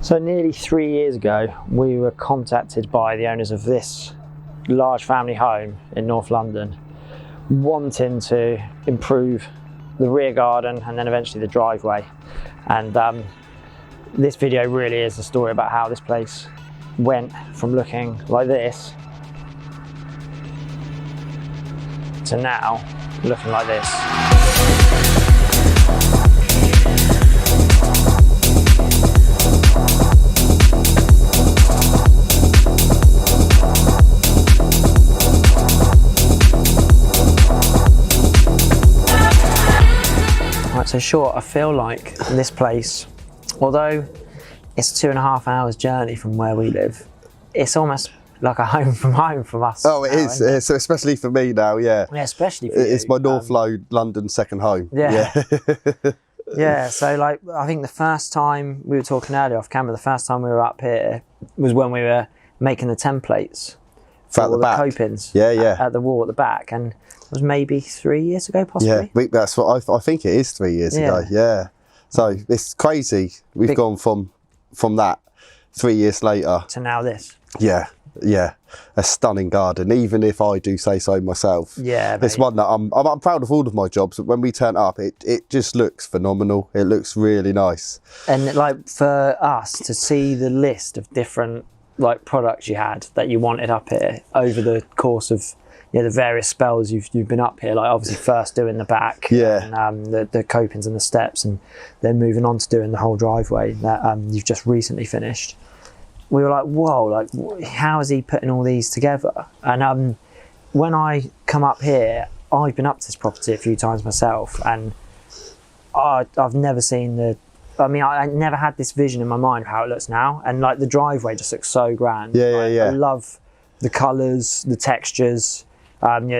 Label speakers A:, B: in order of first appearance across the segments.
A: So nearly 3 years ago, we were contacted by the owners of this large family home in North London, wanting to improve the rear garden and then eventually the driveway. And this video really is a story about how this place went from looking like this to now looking like this. So short, I feel like this place, although it's 2.5 hours journey from where we live, it's almost like a home from us.
B: Oh, it is. So especially for me now, yeah.
A: Yeah, especially for you.
B: It's my North London second home.
A: Yeah. Yeah, so like, I think the first time, we were talking earlier off camera, the first time we were up here was when we were making the templates for all the copings.
B: Yeah.
A: At the wall at the back. And it was maybe 3 years ago, possibly.
B: Yeah, that's what I think it is 3 years ago. Yeah. So it's crazy. We've gone from that 3 years later
A: to now this.
B: Yeah. A stunning garden, even if I do say so myself.
A: Yeah,
B: it's one that I'm proud of all of my jobs. But when we turn up, it just looks phenomenal. It looks really nice. And
A: like for us to see the list of different like products you had that you wanted up here over the course of the various spells you've been up here, like obviously first doing the back, and the copings and the steps, and then moving on to doing the whole driveway that you've just recently finished. We were like, whoa, like how is he putting all these together? And when I come up here, I've been up to this property a few times myself, and I've never seen I never had this vision in my mind of how it looks now, and like the driveway just looks so grand. I love the colours, the textures,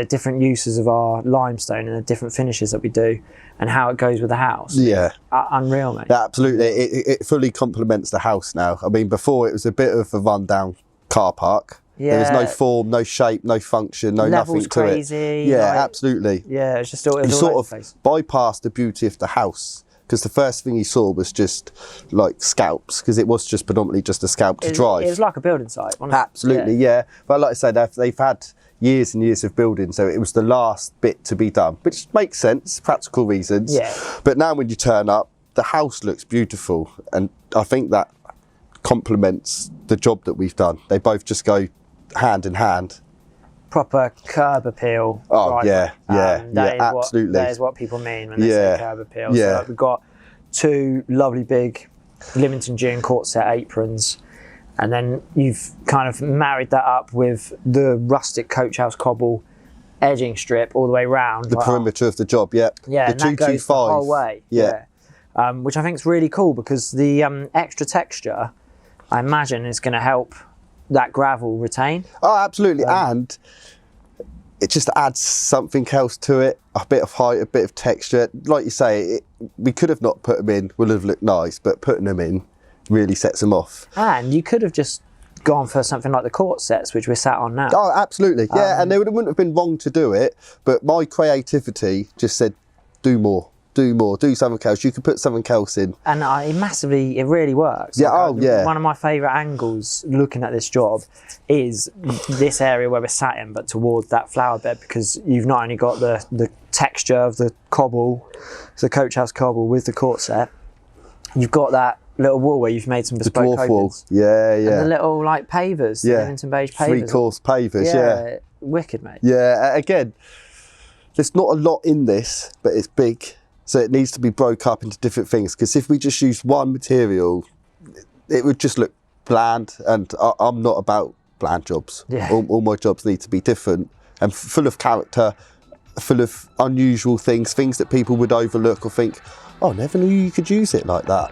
A: different uses of our limestone and the different finishes that we do, and how it goes with the house. Yeah, unreal, mate.
B: Yeah, absolutely. It fully complements the house now. I mean, before it was a bit of a rundown car park. Yeah. There was no form, no shape, no function, no nothing to
A: crazy,
B: it. Yeah, absolutely.
A: Yeah, it's just all. You
B: sort of bypassed the beauty of the house, because the first thing you saw was just like scalps, because it was just predominantly just a scalp to drive.
A: It was like a building site, wasn't it?
B: Absolutely, yeah. But like I said, they've had years and years of building, so it was the last bit to be done, which makes sense, practical reasons. Yeah. But now when you turn up, the house looks beautiful, and I think that complements the job that we've done. They both just go hand in hand.
A: Proper curb appeal.
B: Oh, right? Absolutely.
A: That is what people mean when they say curb appeal. Yeah. So like, we've got two lovely big Lymington June court set aprons, and then you've kind of married that up with the rustic coach house cobble edging strip all the way round.
B: The perimeter of the job, yeah.
A: Yeah,
B: the
A: and that goes the whole way. Yeah. Which I think is really cool, because the extra texture, I imagine, is going to help that gravel retain.
B: Oh, absolutely. And it just adds something else to it, a bit of height, a bit of texture. Like you say, we could have not put them in, would have looked nice, but putting them in really sets them off.
A: And you could have just gone for something like the court sets, which we're sat on now.
B: Oh, absolutely. Yeah, and it wouldn't have been wrong to do it, but my creativity just said, do more. Do something else. You could put something else in. And
A: it really works.
B: Yeah,
A: One of my favourite angles looking at this job is this area where we're sat in, but towards that flower bed, because you've not only got the texture of the cobble, the coach house cobble with the court set, you've got that little wall where you've made some bespoke
B: dwarf wall. Yeah.
A: And the little like pavers, the Lymington beige pavers.
B: 3-course pavers, yeah.
A: Wicked, mate.
B: Yeah, again, there's not a lot in this, but it's big. So it needs to be broke up into different things, because if we just use one material, it would just look bland, and I'm not about bland jobs. Yeah. All my jobs need to be different and full of character, full of unusual things that people would overlook or think, oh, never knew you could use it like that.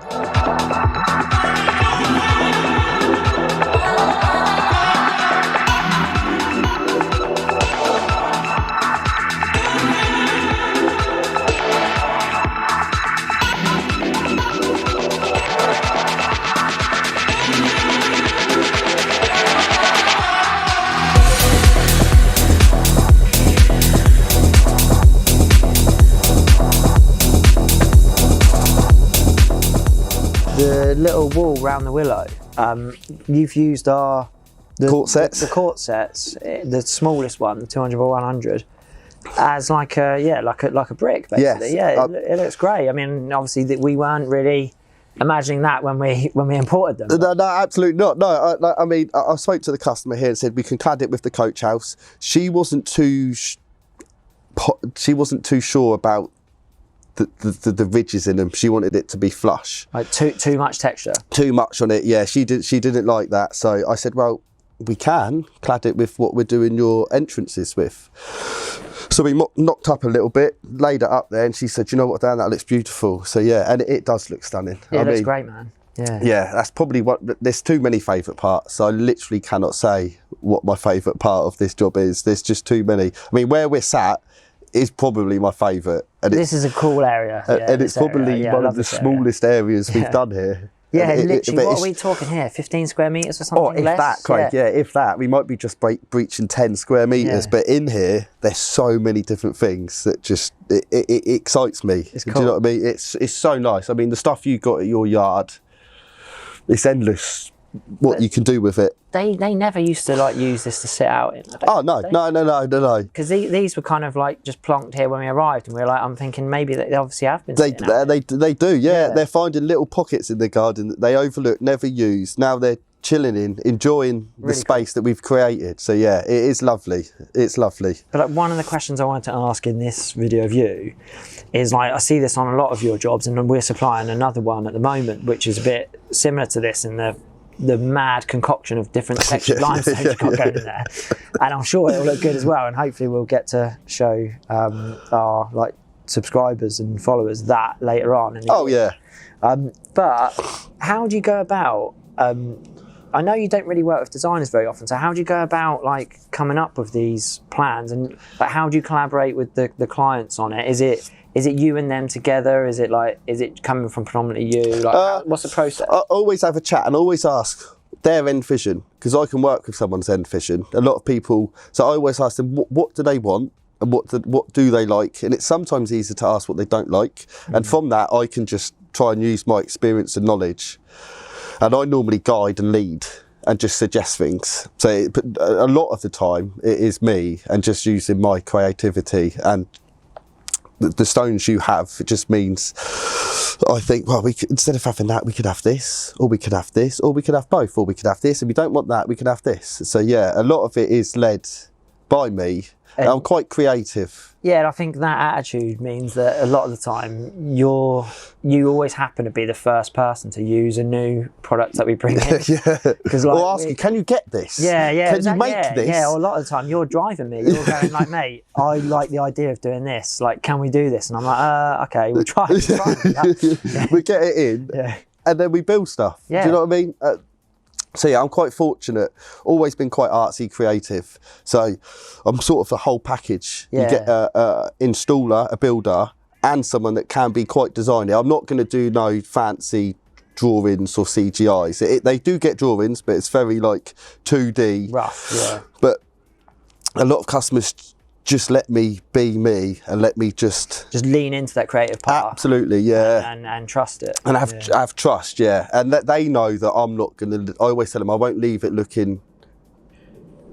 A: The little wall around the Willow, you've used the
B: Court sets?
A: The court sets, the smallest one, the 200 by 100, as like a brick, basically.
B: Yes.
A: It looks great. I mean, obviously that we weren't really imagining that when we imported them.
B: No, absolutely not. No, I mean, I spoke to the customer here and said we can clad it with the coach house. She wasn't too sure about the ridges in them. She wanted it to be flush.
A: Like too much texture.
B: Too much on it. Yeah, she didn't like that. So I said, well, we can clad it with what we're doing your entrances with. So we knocked up a little bit, laid it up there, and she said, you know what, Dan, that looks beautiful. So yeah, and it does look stunning.
A: Yeah, it looks great, man. Yeah.
B: Yeah, that's probably what, there's too many favourite parts. So I literally cannot say what my favourite part of this job is. There's just too many. I mean, where we're sat is probably my favourite. And
A: this is a cool area.
B: And it's probably one of the smallest areas we've done here.
A: Yeah, literally, what are we talking here? 15 square metres or something?
B: Oh, if less? That, Craig, yeah, if that. We might be just breaching 10 square metres, but in here, there's so many different things that just, it excites me.
A: It's
B: cool.
A: cool.
B: Do you know what I mean? It's so nice. I mean, the stuff you got at your yard, it's endless what you can do with it.
A: They never used to like use this to sit out in.
B: Oh, no.
A: Because these were kind of like just plonked here when we arrived, and we were like, I'm thinking maybe they obviously have been
B: They do, yeah. They're finding little pockets in the garden that they overlook, never use. Now they're chilling enjoying the space that we've created. So yeah, it is lovely. It's lovely.
A: But like one of the questions I wanted to ask in this video of you is, like, I see this on a lot of your jobs, and we're supplying another one at the moment, which is a bit similar to this in the mad concoction of different textured limestones you've got going in there. And I'm sure it'll look good as well, and hopefully we'll get to show our like subscribers and followers that later on.
B: Yeah.
A: But how do you go about, I know you don't really work with designers very often, so how do you go about like coming up with these plans, and like how do you collaborate with the clients on it? Is it you and them together? Is it coming from predominantly you? Like, what's the process?
B: I always have a chat and always ask their end vision, because I can work with someone's end vision. A lot of people, so I always ask them, what do they want? And what do they like? And it's sometimes easier to ask what they don't like. And from that, I can just try and use my experience and knowledge. And I normally guide and lead and just suggest things. So a lot of the time, it is me and just using my creativity and the stones you have. It just means I think, well, instead of having that, we could have this, or we could have this, or we could have both, or we could have this. If we don't want that, we could have this. So yeah, a lot of it is led by me. And I'm quite creative. Yeah,
A: and I think that attitude means that a lot of the time you always happen to be the first person to use a new product that we bring in.
B: Because like, or ask you, can you get this?
A: Yeah.
B: Can you make this?
A: Yeah, well, a lot of the time you're driving me. You're going like, mate, I like the idea of doing this. Like, can we do this? And I'm like, okay, we'll try.
B: We get it in, and then we build stuff. Do you know what I mean? So yeah, I'm quite fortunate, always been quite artsy, creative. So I'm sort of the whole package. You get a installer, a builder, and someone that can be quite designy. I'm not going to do no fancy drawings or CGIs. They do get drawings, but it's very like 2D.
A: Rough, yeah.
B: But a lot of customers just let me be me and let me just
A: lean into that creative part.
B: Absolutely, yeah.
A: And trust it.
B: And have trust, yeah. And that they know that I'm not going to, I always tell them I won't leave it looking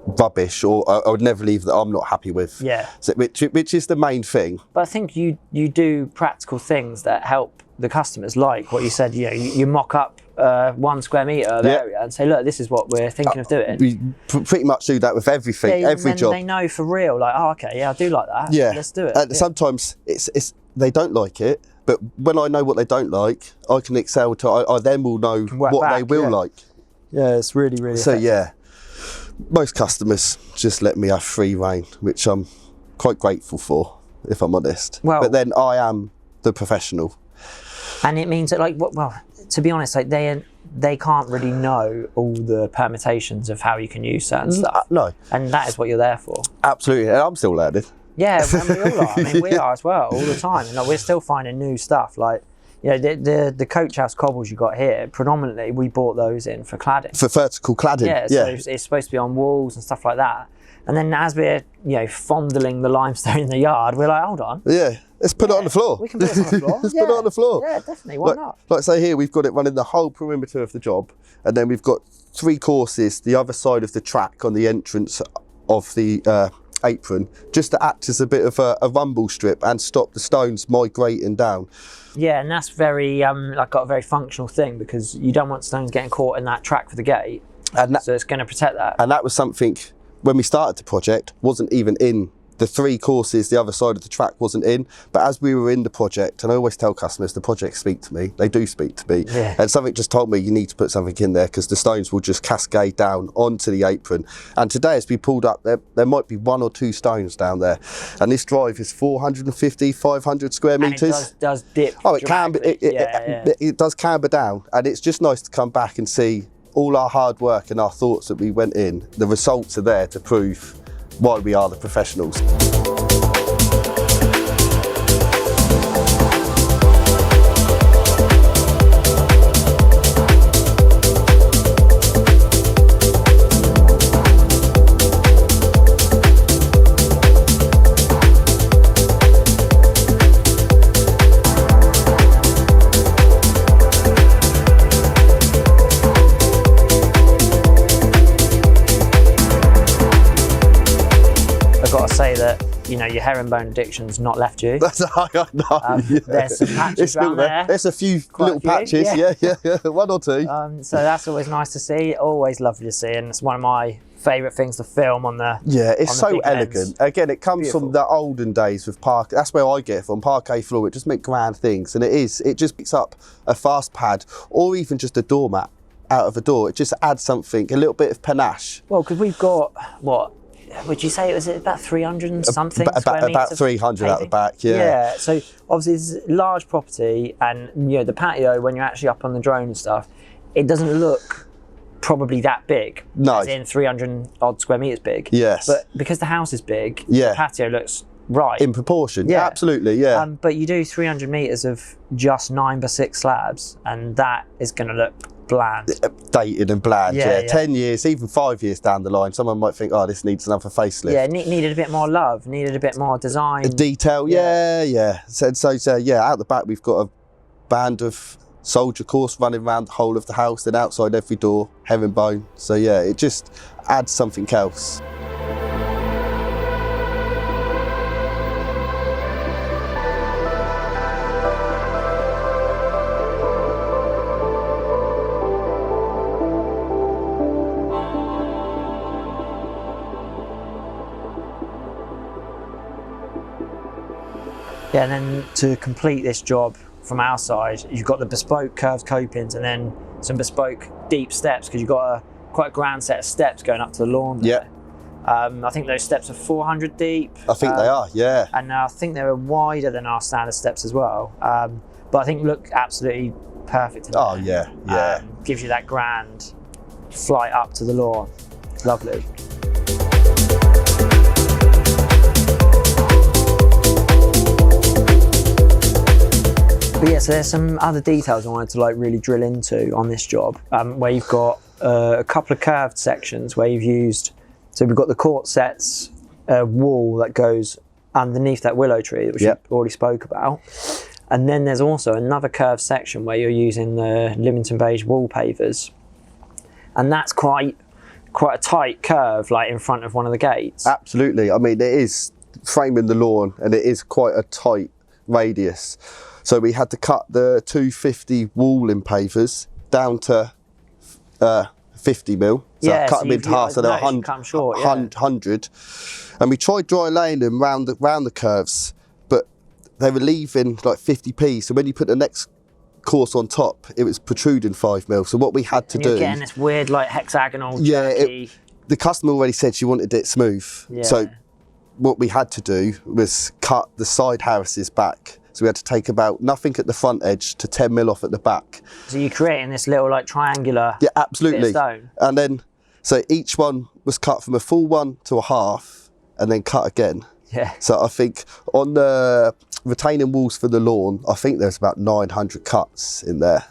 B: rubbish, or I would never leave that I'm not happy with.
A: Yeah.
B: So, which is the main thing.
A: But I think you do practical things that help the customers, like what you said, you mock up 1 square metre of area and say, look, this is what we're thinking of doing.
B: We pretty much do that with everything, every job.
A: They know for real, like, oh, okay, I do like that.
B: Yeah,
A: let's do it.
B: And sometimes it's they don't like it, but when I know what they don't like, I can excel to. I then will know what they will like.
A: Yeah, it's really, really.
B: So yeah, most customers just let me have free reign, which I'm quite grateful for, if I'm honest.
A: Well,
B: but then I am the professional.
A: And it means that, like, well, to be honest, like they can't really know all the permutations of how you can use certain stuff.
B: No.
A: And that is what you're there for.
B: Absolutely, and I'm still learning.
A: Yeah, and we all are. I mean, we are as well, all the time. And like, we're still finding new stuff. Like, the coach house cobbles you got here, predominantly we bought those in for cladding.
B: For vertical cladding.
A: Yeah, so it's supposed to be on walls and stuff like that. And then as we're, fondling the limestone in the yard, we're like, hold on.
B: Yeah. let's put it on the floor.
A: We can put it on the floor.
B: Let's put it on the floor.
A: Yeah, definitely. Why not?
B: Like say here, we've got it running the whole perimeter of the job, and then we've got 3 courses the other side of the track on the entrance of the apron, just to act as a bit of a rumble strip and stop the stones migrating down.
A: Yeah, and that's very like got a very functional thing, because you don't want stones getting caught in that track for the gate, and so it's going to protect that.
B: And that was something when we started the project wasn't even in. The 3 courses the other side of the track wasn't in, but as we were in the project, and I always tell customers the projects speak to me, they do speak to me, and something just told me you need to put something in there, because the stones will just cascade down onto the apron. And today as we pulled up, there might be 1 or 2 stones down there, and this drive is 450, 500 square metres.
A: And it does dip.
B: Oh, it can, it does camber down, and it's just nice to come back and see all our hard work and our thoughts that we went in. The results are there to prove why we are the professionals.
A: Say that, you know, your herringbone addiction's not left you.
B: That's I know.
A: There's some patches around there.
B: There's a few little patches, yeah, 1 or 2.
A: So that's always nice to see. Always lovely to see, and it's one of my favourite things to film on the.
B: Yeah, it's so elegant.
A: Lens.
B: Again, it comes from the olden days with parquet. That's where I get it from, parquet floor. It just makes grand things, and it just picks up a fast pad or even just a doormat out of a door. It just adds something, a little bit of panache.
A: Well, because we've got what. Would you say it was about 300 and something square metres?
B: About 300 out the back, yeah.
A: Yeah, so obviously it's a large property, and you know the patio, when you're actually up on the drone and stuff, it doesn't look probably that big.
B: No.
A: As in 300 odd square metres big.
B: Yes.
A: But because the house is big, the patio looks right.
B: In proportion, yeah, absolutely, yeah.
A: But you do 300 metres of just 9x6 slabs, and that is going to look bland.
B: Dated and bland, yeah. 10 years, even 5 years down the line, someone might think, oh, this needs another facelift.
A: Yeah, needed a bit more love, needed a bit more design.
B: The detail, yeah. So yeah, out the back we've got a band of soldier course running around the whole of the house, then outside every door, herringbone. So yeah, it just adds something else.
A: Yeah, and then to complete this job from our side, you've got the bespoke curved copings and then some bespoke deep steps, because you've got quite a grand set of steps going up to the lawn there. Yeah. I think those steps are 400 deep.
B: I think they are, yeah.
A: And I think they're wider than our standard steps as well. But I think look absolutely perfect in there.
B: Oh, yeah.
A: Gives you that grand flight up to the lawn. Lovely. But yeah, so there's some other details I wanted to like really drill into on this job, where you've got a couple of curved sections where you've used, so we've got the court sets wall that goes underneath that willow tree, which you already spoke about. And then there's also another curved section where you're using the Limington beige wall pavers. And that's quite a tight curve, like in front of one of the gates.
B: Absolutely. I mean, it is framing the lawn and it is quite a tight radius. So we had to cut the 250 wall in pavers down to 50 mil. So
A: yeah,
B: cut them into half, so they're 100. And we tried dry laying them round the curves, but they were leaving like 50p. So when you put the next course on top, it was protruding 5 mil. So what we had to do,
A: getting this weird like hexagonal.
B: The customer already said she wanted it smooth. Yeah. So what we had to do was cut the side harrisses back. So we had to take about nothing at the front edge to 10 mil off at the back.
A: So you're creating this little like triangular
B: bit of
A: stone.
B: And then, so each one was cut from a full one to a half and then cut again.
A: Yeah.
B: So I think on the retaining walls for the lawn, I think there's about 900 cuts in there.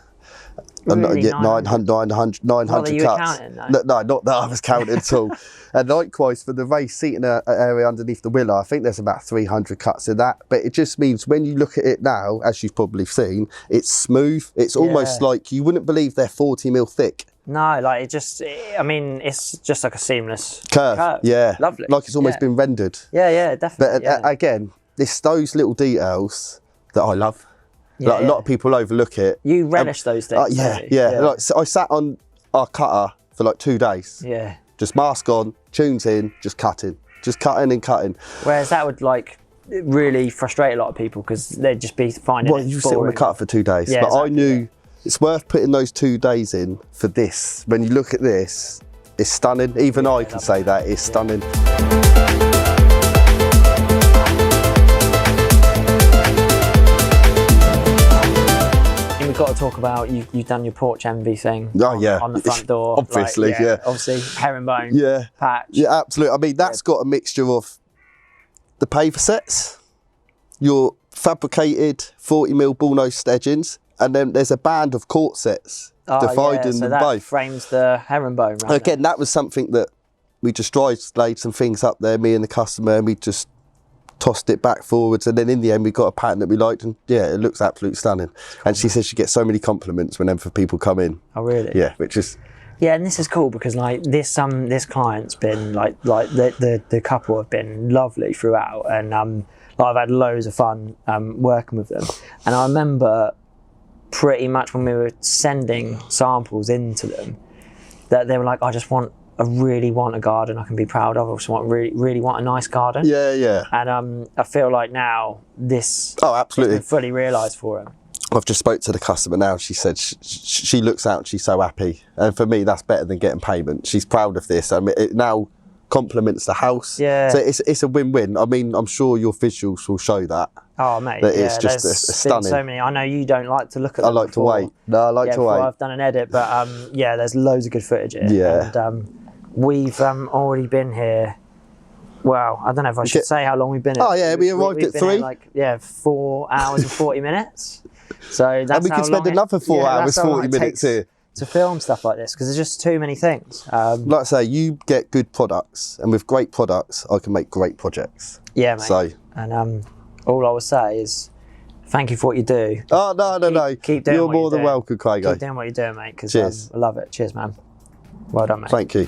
A: Really,
B: 900
A: Not that you were
B: cuts.
A: counting, though.
B: No, not that I was counting at all. And likewise for the raised seating area underneath the Willow, I think there's about 300 cuts in that. But it just means when you look at it now, as you've probably seen, it's smooth. It's almost like you wouldn't believe they're 40 mil thick.
A: No, like I mean, it's just like a seamless
B: Curve. Yeah.
A: Lovely.
B: Like it's almost been rendered.
A: Yeah, definitely.
B: But again, it's those little details that I love. Like, a lot of people overlook it.
A: You relish those things.
B: Yeah. Like, so I sat on our cutter for like 2 days.
A: Yeah.
B: Just mask on, tunes in, just cutting and cutting.
A: Whereas that would like really frustrate a lot of people because they'd just be finding it
B: you sit on the cutter for 2 days.
A: Yeah,
B: but
A: exactly,
B: I knew it's worth putting those 2 days in for this. When you look at this, it's stunning. Even I can say that it's stunning.
A: We've got to talk about you've done your porch envy thing. On the front door.
B: Obviously,
A: Obviously, herringbone. Patch.
B: Yeah, absolutely. I mean, that's got a mixture of the paver sets, your fabricated 40 mil bullnose edgings, and then there's a band of court sets dividing
A: so
B: them
A: that
B: both.
A: Frames the herringbone.
B: Again, that was something that we just laid some things up there, me and the customer, and we just tossed it back forwards, and then in the end we got a pattern that we liked, and it looks absolutely stunning. Cool. And she says she gets so many compliments whenever people come in.
A: Oh really?
B: Yeah, which is
A: and this is cool because like this client's been like the couple have been lovely throughout, and I've had loads of fun working with them. And I remember pretty much when we were sending samples into them that they were like, I really want a garden I can be proud of. I just really want a nice garden.
B: Yeah.
A: And I feel like now this
B: absolutely
A: has been fully realised for him.
B: I've just spoke to the customer now. She said she looks out and she's so happy. And for me, that's better than getting payment. She's proud of this. I mean, it now complements the house. Yeah. So it's a win-win. I mean, I'm sure your visuals will show that.
A: Oh mate,
B: that it's just stunning.
A: So many. I know you don't like to look at them.
B: I like to wait. No, I like to wait.
A: I've done an edit, but there's loads of good footage here.
B: Yeah.
A: And we've already been here. Well, I don't know if I should say how long we've been here.
B: Oh yeah, we arrived at 3.
A: 4 hours and 40 minutes. So that's
B: and we could spend another 4 hours, 40 minutes here
A: to film stuff like this because there's just too many things.
B: Like I say, you get good products, and with great products, I can make great projects.
A: Yeah, mate. So, and all I would say is thank you for what you do.
B: Oh no!
A: Keep doing.
B: You're more than welcome, Craig.
A: Keep doing what you're doing, mate. Because I love it. Cheers, man. Well done, mate.
B: Thank you.